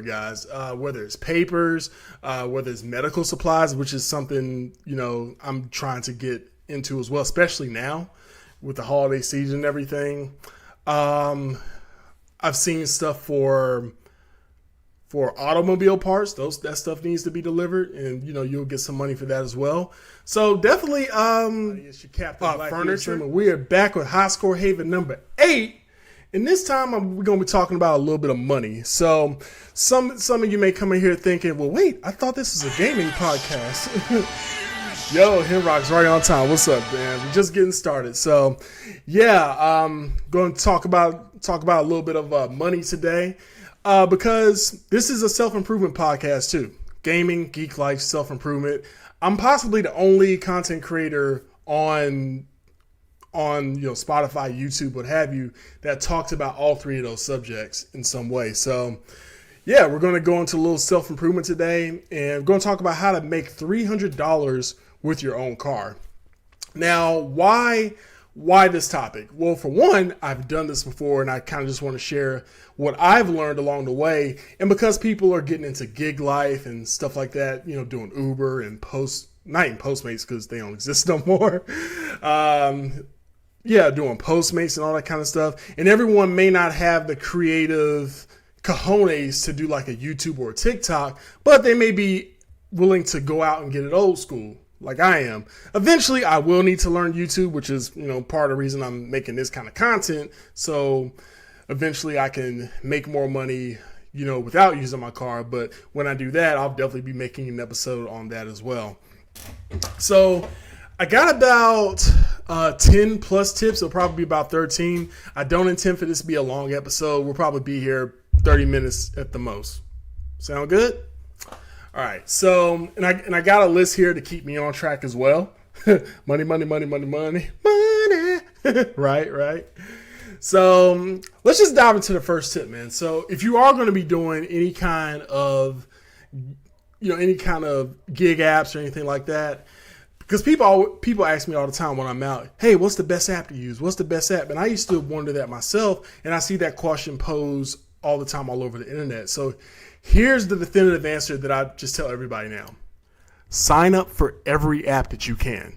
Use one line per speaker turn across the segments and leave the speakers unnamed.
guys, whether it's papers, whether it's medical supplies, which is something, I'm trying to get into as well, especially now with the holiday season and everything. I've seen stuff for automobile parts. That stuff needs to be delivered, and you'll get some money for that as well. So definitely it's your Captain Black furniture. We are back with High Score Haven number 8. And this time we're going to be talking about a little bit of money. So some of you may come in here thinking, well, wait, I thought this was a gaming podcast. Yo, Henrock's right on time. What's up, man? We're just getting started. So yeah, going to talk about a little bit of money today because this is a self-improvement podcast too. Gaming, geek life, self-improvement. I'm possibly the only content creator on Spotify, YouTube, what have you, that talks about all three of those subjects in some way. So yeah, we're going to go into a little self-improvement today, and we're going to talk about how to make $300 with your own car. Now, why this topic? Well, for one, I've done this before, and I kind of just want to share what I've learned along the way. And because people are getting into gig life and stuff like that, doing Uber and not even Postmates because they don't exist no more. Doing Postmates and all that kind of stuff. And everyone may not have the creative cojones to do like a YouTube or a TikTok, but they may be willing to go out and get it old school like I am. Eventually, I will need to learn YouTube, which is, part of the reason I'm making this kind of content. So eventually I can make more money, without using my car. But when I do that, I'll definitely be making an episode on that as well. So I got about 10 plus tips. It'll probably be about 13. I don't intend for this to be a long episode. We'll probably be here 30 minutes at the most. Sound good? All right. So, and I got a list here to keep me on track as well. Money. Right. So let's just dive into the first tip, man. So if you are going to be doing any kind of gig apps or anything like that, because people ask me all the time when I'm out, hey, what's the best app to use? What's the best app? And I used to wonder that myself, and I see that question posed all the time all over the internet. So here's the definitive answer that I just tell everybody now. Sign up for every app that you can.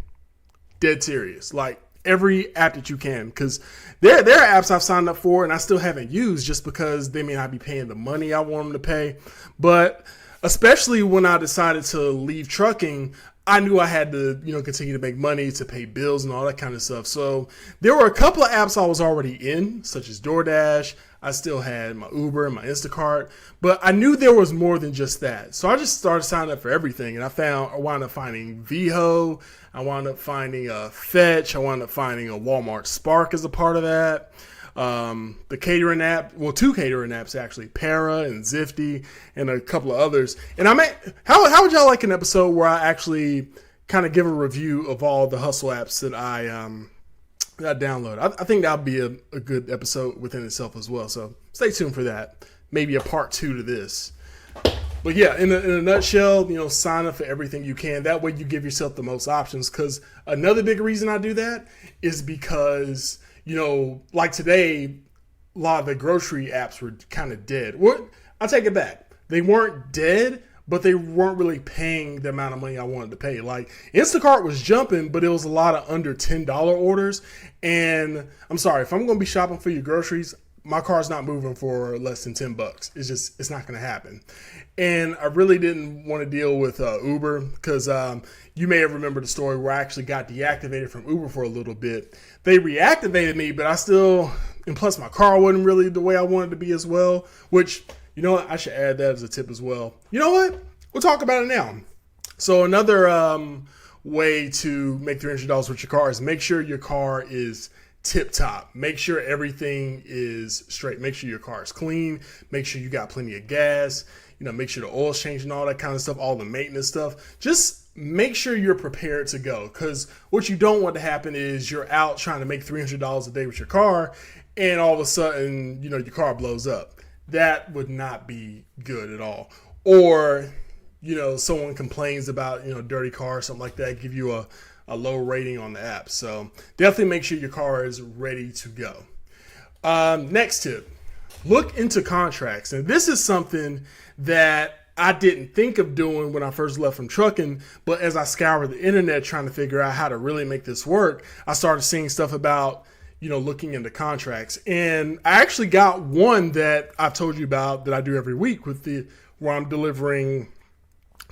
Dead serious. Like every app that you can. Because there are apps I've signed up for and I still haven't used just because they may not be paying the money I want them to pay. But especially when I decided to leave trucking, I knew I had to, continue to make money to pay bills and all that kind of stuff. So there were a couple of apps I was already in, such as DoorDash. I still had my Uber and my Instacart, but I knew there was more than just that. So I just started signing up for everything, and I wound up finding VHO. I wound up finding Fetch. I wound up finding a Walmart Spark as a part of that. The catering app, well, 2 catering apps actually, Para and Zifty, and a couple of others. And how would y'all like an episode where I actually kind of give a review of all the hustle apps that I download? I think that'll be a good episode within itself as well. So stay tuned for that. Maybe a part 2 to this. But yeah, in a nutshell, sign up for everything you can. That way you give yourself the most options. Because another big reason I do that is because like today, a lot of the grocery apps were kind of dead. Well, I'll take it back. They weren't dead, but they weren't really paying the amount of money I wanted to pay. Like Instacart was jumping, but it was a lot of under $10 orders. And I'm sorry, if I'm going to be shopping for your groceries, my car's not moving for less than $10. It's not going to happen. And I really didn't want to deal with Uber because you may have remembered the story where I actually got deactivated from Uber for a little bit. They reactivated me, but and plus my car wasn't really the way I wanted to be as well, which, I should add that as a tip as well. You know what? We'll talk about it now. So another way to make $300 with your car is make sure your car is tip top. Make sure everything is straight. Make sure your car is clean. Make sure you got plenty of gas. Make sure the oil's changing, all that kind of stuff, all the maintenance stuff. Just make sure you're prepared to go, because what you don't want to happen is you're out trying to make $300 a day with your car, and all of a sudden, your car blows up. That would not be good at all. Or, someone complains about, dirty car or something like that, give you a low rating on the app. So definitely make sure your car is ready to go. Next tip, look into contracts. And this is something that I didn't think of doing when I first left from trucking. But as I scoured the internet trying to figure out how to really make this work, I started seeing stuff about, looking into contracts. And I actually got one that I've told you about that I do every week where I'm delivering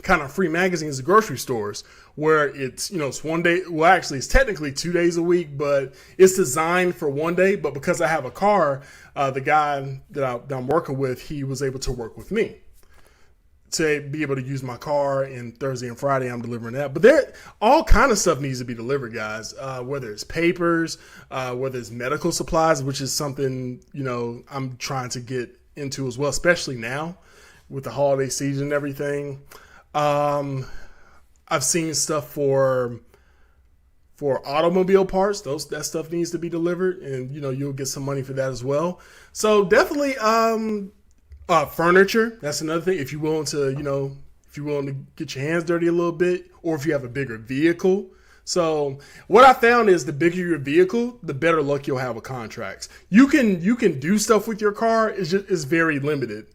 kind of free magazines to grocery stores, where it's one day. Well, actually, it's technically 2 days a week, but it's designed for one day. But because I have a car, the guy that I'm working with, he was able to work with me to be able to use my car, and Thursday and Friday I'm delivering that. But all kind of stuff needs to be delivered, guys, whether it's papers, whether it's medical supplies, which is something, I'm trying to get into as well, especially now with the holiday season and everything. I've seen stuff for automobile parts. That stuff needs to be delivered, and you'll get some money for that as well. So definitely furniture. That's another thing. If you're willing to get your hands dirty a little bit, or if you have a bigger vehicle. So what I found is the bigger your vehicle, the better luck you'll have with contracts. You can do stuff with your car. It's very limited,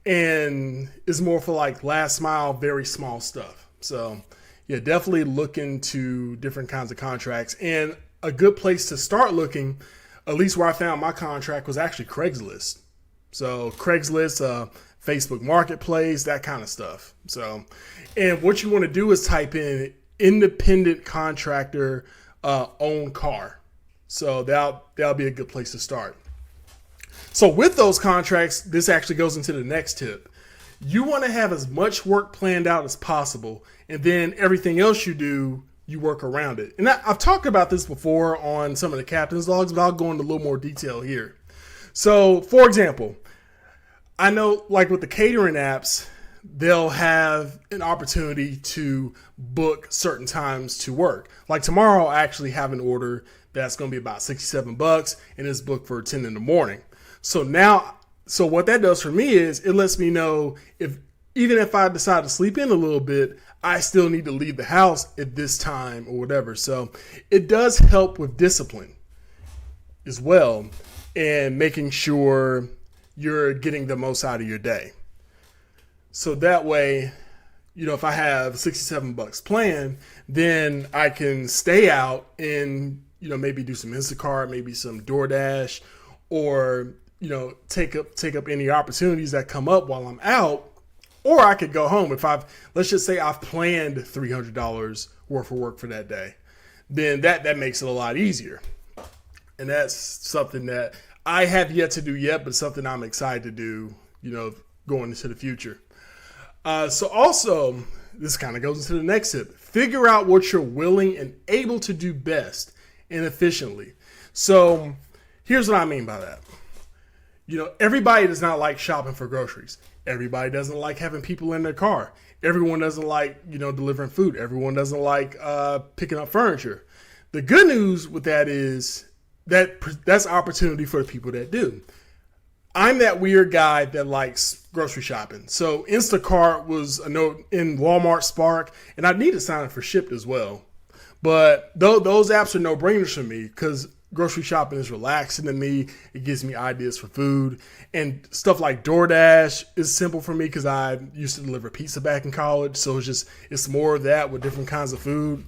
and it's more for like last mile, very small stuff. So yeah, definitely look into different kinds of contracts. And a good place to start looking, at least where I found my contract, was actually Craigslist. So Craigslist, Facebook Marketplace, that kind of stuff. So, and what you want to do is type in independent contractor owned car. So that'll be a good place to start. So with those contracts, this actually goes into the next tip. You want to have as much work planned out as possible, and then everything else you do, you work around it. And I've talked about this before on some of the captain's logs, but I'll go into a little more detail here. So, for example, I know like with the catering apps, they'll have an opportunity to book certain times to work. Like tomorrow, I actually have an order that's going to be about $67 and it's booked for 10 in the morning. So what that does for me is it lets me know even if I decide to sleep in a little bit, I still need to leave the house at this time or whatever. So it does help with discipline as well, and making sure you're getting the most out of your day. So that way, if I have $67 planned, then I can stay out and, maybe do some Instacart, maybe some DoorDash, or, take up any opportunities that come up while I'm out. Or I could go home let's just say I've planned $300 worth of work for that day. Then that makes it a lot easier. And that's something that I have yet to do yet, but something I'm excited to do, going into the future. So also, this kind of goes into the next tip. Figure out what you're willing and able to do best and efficiently. So here's what I mean by that. Everybody does not like shopping for groceries. Everybody doesn't like having people in their car. Everyone doesn't like, delivering food. Everyone doesn't like picking up furniture. The good news with that is that's opportunity for the people that do. I'm that weird guy that likes grocery shopping. So Instacart was a note in Walmart Spark, and I need to sign up for Shipt as well. But those apps are no-brainers for me because grocery shopping is relaxing to me. It gives me ideas for food. And stuff like DoorDash is simple for me because I used to deliver pizza back in college. So it's more of that with different kinds of food.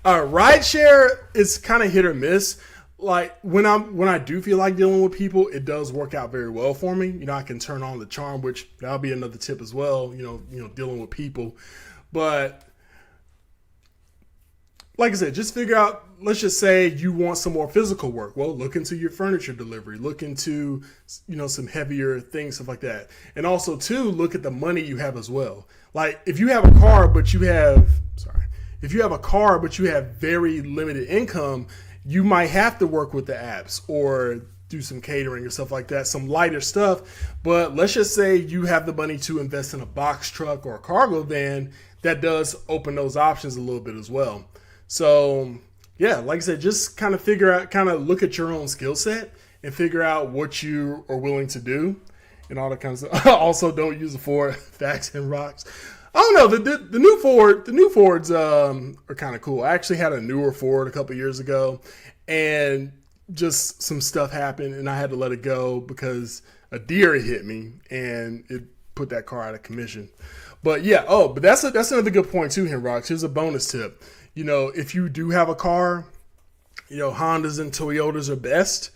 Rideshare is kind of hit or miss. Like when I do feel like dealing with people, it does work out very well for me. I can turn on the charm, which that'll be another tip as well. Dealing with people, but like I said, just figure out. Let's just say you want some more physical work. Well, look into your furniture delivery. Look into some heavier things, stuff like that. And also too, look at the money you have as well. Like if you have a car, but you have very limited income, you might have to work with the apps or do some catering or stuff like that, some lighter stuff. But let's just say you have the money to invest in a box truck or a cargo van. That does open those options a little bit as well. So yeah, like I said, just kind of look at your own skill set and figure out what you are willing to do and all that kind of stuff. Also, don't use the Ford Facts and Rocks. I don't know. The new Fords are kind of cool. I actually had a newer Ford a couple years ago, and just some stuff happened, and I had to let it go because a deer hit me, and put that car out of commission. But yeah, but that's another good point too, Henrox. Here's a bonus tip. If you do have a car, Hondas and Toyotas are best.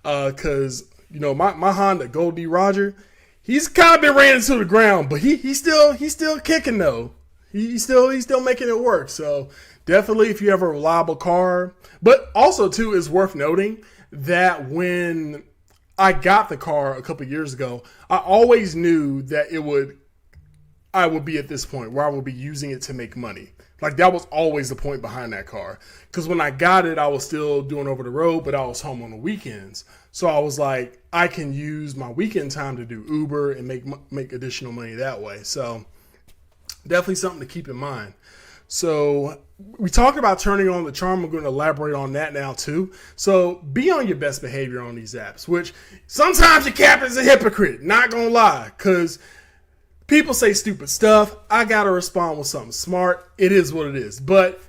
Cause my Honda Gold D Roger, he's kind of been ran into the ground, but he's still kicking though. He's still making it work. So definitely if you have a reliable car, but also too is worth noting that when I got the car a couple years ago, I always knew that I would be at this point where I would be using it to make money. Like that was always the point behind that car. Because when I got it, I was still doing over the road, but I was home on the weekends. So I was like, I can use my weekend time to do Uber and make additional money that way. So definitely something to keep in mind. So we talked about turning on the charm. I'm going to elaborate on that now too. So be on your best behavior on these apps, which sometimes your captain's a hypocrite, not going to lie, because people say stupid stuff. I got to respond with something smart. It is what it is. But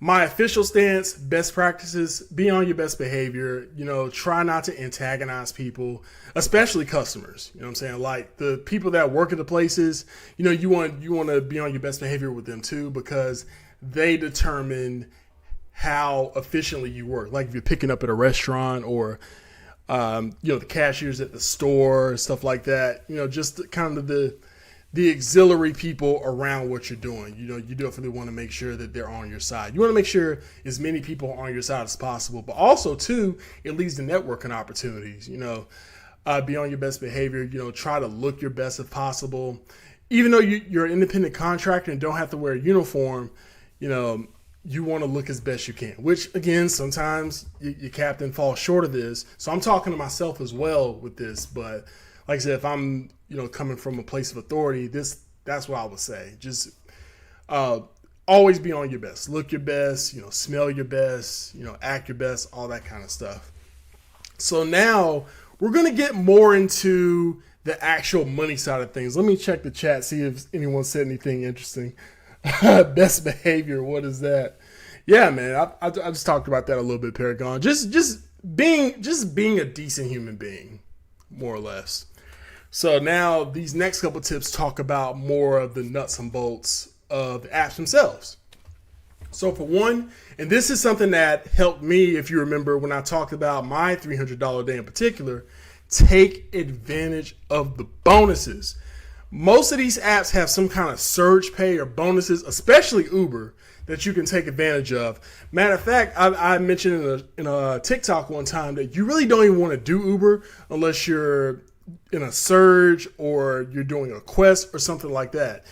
my official stance, best practices, be on your best behavior. Try not to antagonize people, especially customers. You know what I'm saying? Like the people that work at the places, you want to be on your best behavior with them too, because they determine how efficiently you work. Like if you're picking up at a restaurant or, the cashiers at the store, stuff like that, just kind of the auxiliary people around what you're doing. You definitely want to make sure that they're on your side. You want to make sure as many people are on your side as possible, but also too, it leads to networking opportunities. Be on your best behavior, try to look your best if possible. Even though you're an independent contractor and don't have to wear a uniform, you want to look as best you can, which again, sometimes your captain falls short of this. So I'm talking to myself as well with this, but like I said, if I'm, coming from a place of authority, that's what I would say. Just always be on your best. Look your best, smell your best, act your best, all that kind of stuff. So now we're going to get more into the actual money side of things. Let me check the chat, see if anyone said anything interesting. Best behavior, what is that? Yeah, man, I just talked about that a little bit, Paragon. Just being a decent human being, more or less. So now these next couple tips talk about more of the nuts and bolts of the apps themselves. So for one, and this is something that helped me, if you remember when I talked about my $300 day in particular, take advantage of the bonuses. Most of these apps have some kind of surge pay or bonuses, especially Uber, that you can take advantage of. Matter of fact, I mentioned in a TikTok one time that you really don't even want to do Uber unless you're in a surge or you're doing a quest or something like that.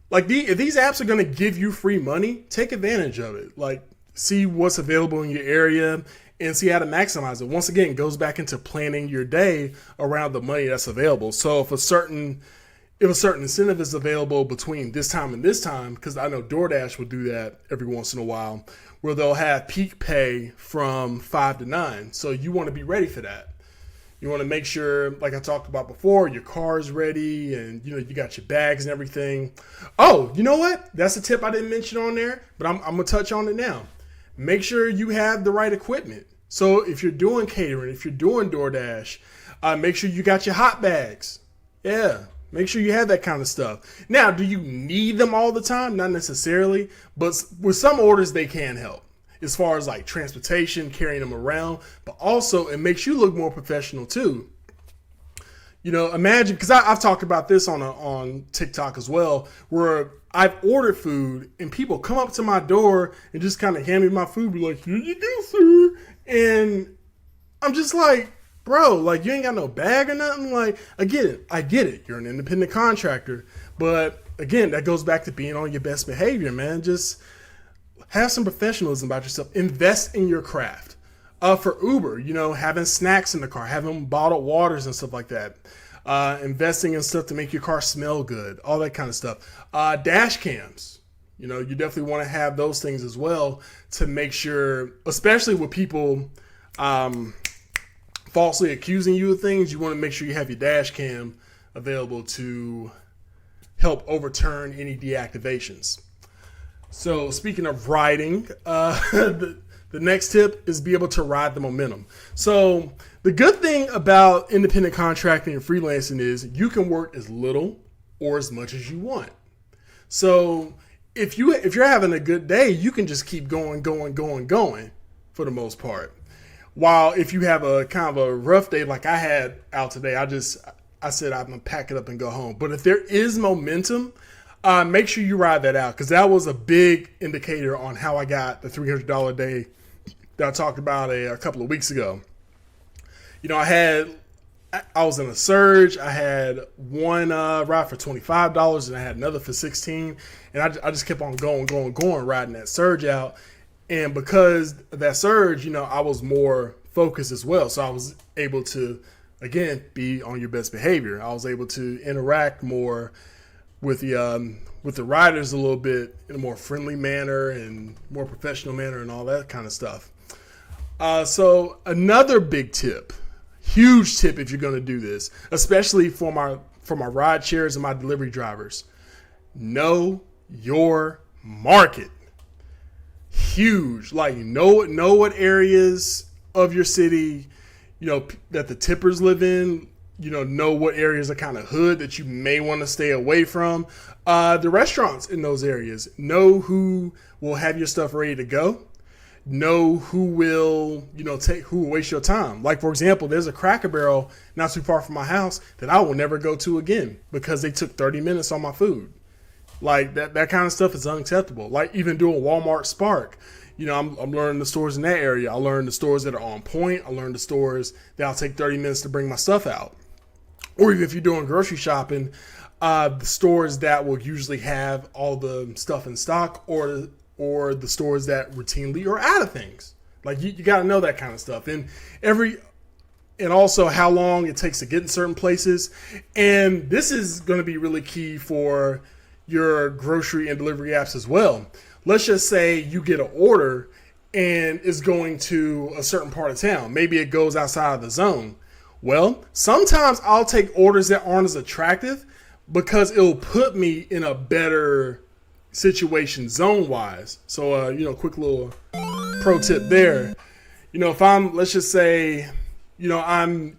Like if these apps are going to give you free money, take advantage of it. Like see what's available in your area and see how to maximize it. Once again, it goes back into planning your day around the money that's available. So if a certain incentive is available between this time and this time, because I know DoorDash will do that every once in a while, where they'll have peak pay from 5 to 9. So you want to be ready for that. You want to make sure, like I talked about before, your car is ready and you got your bags and everything. Oh, you know what? That's a tip I didn't mention on there, but I'm going to touch on it now. Make sure you have the right equipment. So if you're doing catering, if you're doing DoorDash, make sure you got your hot bags. Yeah, make sure you have that kind of stuff. Now, do you need them all the time? Not necessarily, but with some orders, they can help. As far as like transportation, carrying them around, but also it makes you look more professional too. Imagine, because I've talked about this on TikTok as well, where I've ordered food and people come up to my door and just kind of hand me my food, be like, here you go, sir. And I'm just like, bro, like you ain't got no bag or nothing. Like, I get it. You're an independent contractor. But again, that goes back to being on your best behavior, man. Just have some professionalism about yourself. Invest in your craft. For Uber, having snacks in the car, having bottled waters and stuff like that. Investing in stuff to make your car smell good, all that kind of stuff. Dash cams. You definitely want to have those things as well to make sure, especially with people falsely accusing you of things, you want to make sure you have your dash cam available to help overturn any deactivations. So speaking of riding, the next tip is be able to ride the momentum. So the good thing about independent contracting and freelancing is you can work as little or as much as you want. So if you're having a good day, you can just keep going for the most part. While if you have a kind of a rough day like I had out today, I said I'm gonna pack it up and go home. But if there is momentum, make sure you ride that out, because that was a big indicator on how I got the $300 day that I talked about a couple of weeks ago. You know, I was in a surge. I had one ride for $25 and I had another for $16, and I just kept on going, riding that surge out. And because of that surge, you know, I was more focused as well. So I was able to, again, be on your best behavior. I was able to interact more with the riders a little bit in a more friendly manner and more professional manner and all that kind of stuff. So another big tip, huge tip if you're going to do this, especially for my ride shares and my delivery drivers, know your market. Huge. Like know what areas of your city, you know, that the tippers live in. You know what areas are kind of hood that you may want to stay away from. The restaurants in those areas. Know who will have your stuff ready to go. Know who will, who will waste your time. Like, for example, there's a Cracker Barrel not too far from my house that I will never go to again because they took 30 minutes on my food. Like that kind of stuff is unacceptable. Like even doing Walmart Spark, you know, I'm learning the stores in that area. I learned the stores that are on point. I learned the stores that I'll take 30 minutes to bring my stuff out. Or even if you're doing grocery shopping, the stores that will usually have all the stuff in stock, or the stores that routinely are out of things. Like you got to know that kind of stuff. And also how long it takes to get in certain places. And this is going to be really key for your grocery and delivery apps as well. Let's just say you get an order and it's going to a certain part of town. Maybe it goes outside of the zone. Well, sometimes I'll take orders that aren't as attractive because it'll put me in a better situation zone wise. So, quick little pro tip there. You know, if let's just say, I'm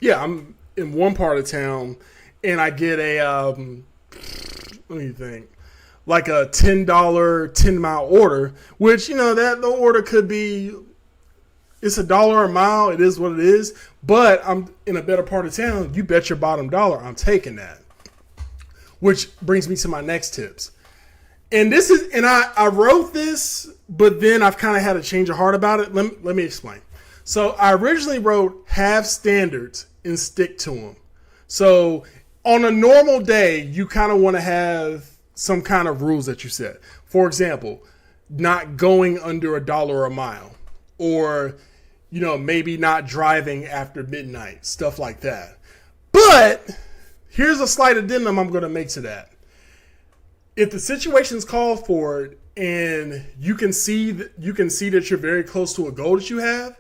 in one part of town and I get let me think, like a $10 10-mile order, which, that the order could be, it's $1 a mile. It is what it is. But I'm in a better part of town. You bet your bottom dollar I'm taking that. Which brings me to my next tips. And I wrote this, but then I've kind of had a change of heart about it. Let me explain. So I originally wrote have standards and stick to them. So on a normal day, you kind of want to have some kind of rules that you set. For example, not going under $1 a mile, or, maybe not driving after midnight, stuff like that. But here's a slight addendum I'm going to make to that. If the situation's called for it and you can see that you're very close to a goal that you have,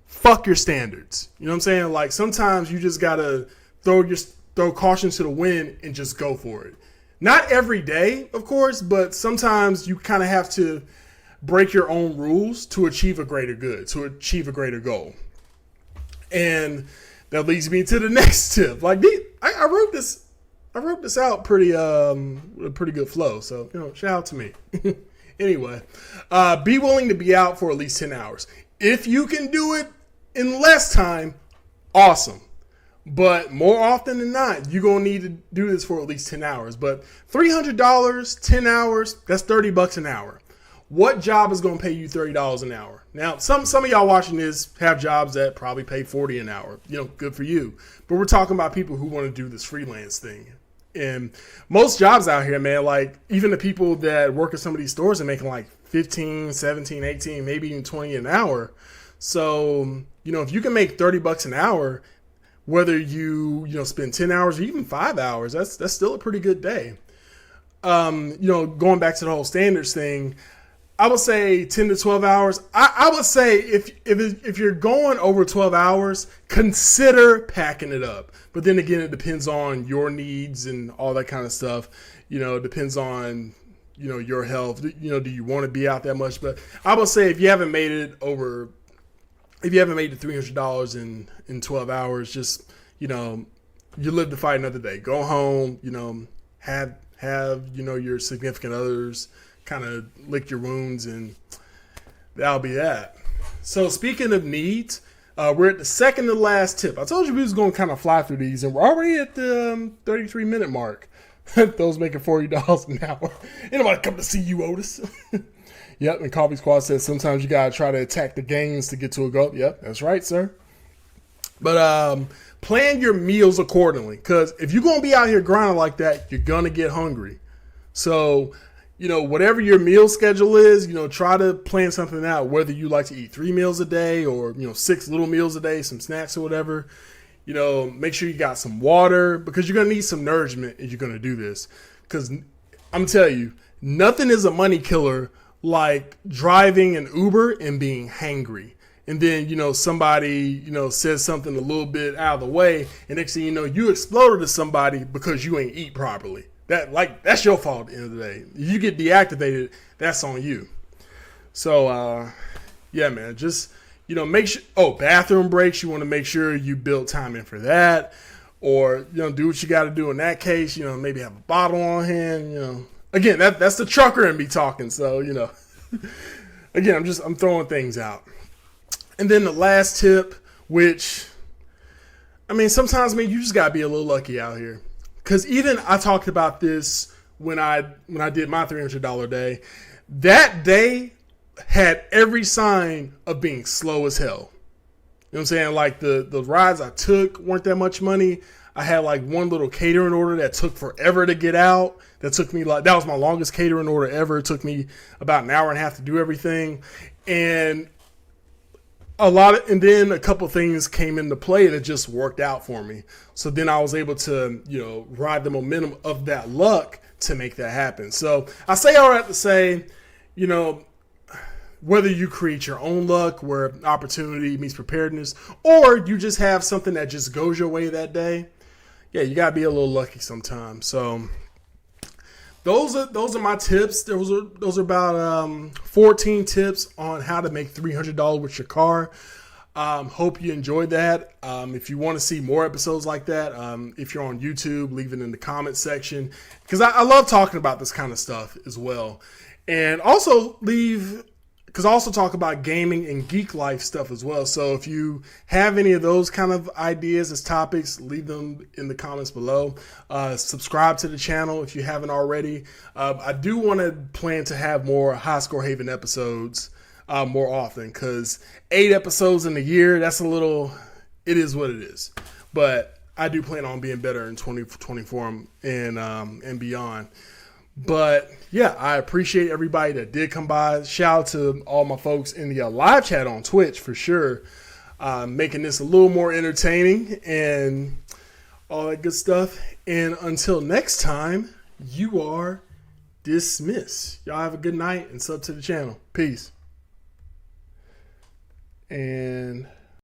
fuck your standards. You know what I'm saying? Like sometimes you just gotta throw caution to the wind and just go for it. Not every day, of course, but sometimes you kind of have to break your own rules to achieve a greater good, to achieve a greater goal. And that leads me to the next tip. Like I wrote this out with a pretty good flow. So, shout out to me. Anyway, be willing to be out for at least 10 hours. If you can do it in less time, awesome. But more often than not, you're going to need to do this for at least 10 hours. But $300, 10 hours, that's $30 an hour. What job is going to pay you $30 an hour? Now, some of y'all watching this have jobs that probably pay $40 an hour. Good for you. But we're talking about people who want to do this freelance thing. And most jobs out here, man, like even the people that work at some of these stores are making like 15, 17, 18, maybe even 20 an hour. So, if you can make $30 an hour, whether you spend 10 hours or even 5 hours, that's still a pretty good day. Going back to the whole standards thing, I would say 10 to 12 hours. I would say if you're going over 12 hours, consider packing it up. But then again, it depends on your needs and all that kind of stuff. It depends on, your health. Do you want to be out that much? But I would say if you haven't made it to $300 in 12 hours, just, you live to fight another day. Go home, have your significant others kind of lick your wounds, and that'll be that. So speaking of needs, we're at the second to last tip. I told you we was going to kind of fly through these, and we're already at the 33-minute mark. Those making $40 an hour. Ain't nobody come to see you, Otis. Yep, and Coffee Squad says sometimes you gotta try to attack the gains to get to a goal. Yep, that's right, sir. But plan your meals accordingly, because if you're gonna be out here grinding like that, you're gonna get hungry. So, whatever your meal schedule is, try to plan something out. Whether you like to eat 3 meals a day or 6 little meals a day, some snacks or whatever. Make sure you got some water, because you're gonna need some nourishment if you're gonna do this. Because I'm telling you, nothing is a money killer like driving an Uber and being hangry. And then, somebody, says something a little bit out of the way, and next thing you know, you exploded to somebody because you ain't eat properly. That's your fault at the end of the day. If you get deactivated, that's on you. So, yeah, man, just, make sure, bathroom breaks, you want to make sure you build time in for that. Or, do what you got to do in that case, maybe have a bottle on hand, Again, that's the trucker in me talking. So, again, I'm throwing things out. And then the last tip, which, sometimes, you just gotta be a little lucky out here. Cause even I talked about this when I did my $300 day. That day had every sign of being slow as hell. You know what I'm saying? Like the rides I took weren't that much money. I had like one little catering order that took forever to get out. That was my longest catering order ever. It took me about an hour and a half to do everything. And then a couple things came into play that just worked out for me. So then I was able to, ride the momentum of that luck to make that happen. So I say all that to say, whether you create your own luck where opportunity meets preparedness, or you just have something that just goes your way that day, yeah, you gotta be a little lucky sometimes. So those are my tips. Those are about 14 tips on how to make $300 with your car. Hope you enjoyed that. If you want to see more episodes like that, if you're on YouTube, leave it in the comments section, because I love talking about this kind of stuff as well. And also because I also talk about gaming and geek life stuff as well. So if you have any of those kind of ideas as topics, leave them in the comments below. Subscribe to the channel if you haven't already. I do want to plan to have more High Score Haven episodes more often, because 8 episodes in a year, it is what it is. But I do plan on being better in 2024 and beyond. But yeah, I appreciate everybody that did come by. Shout out to all my folks in the live chat on Twitch for sure, making this a little more entertaining and all that good stuff. And until next time, you are dismissed. Y'all have a good night and sub to the channel. Peace. And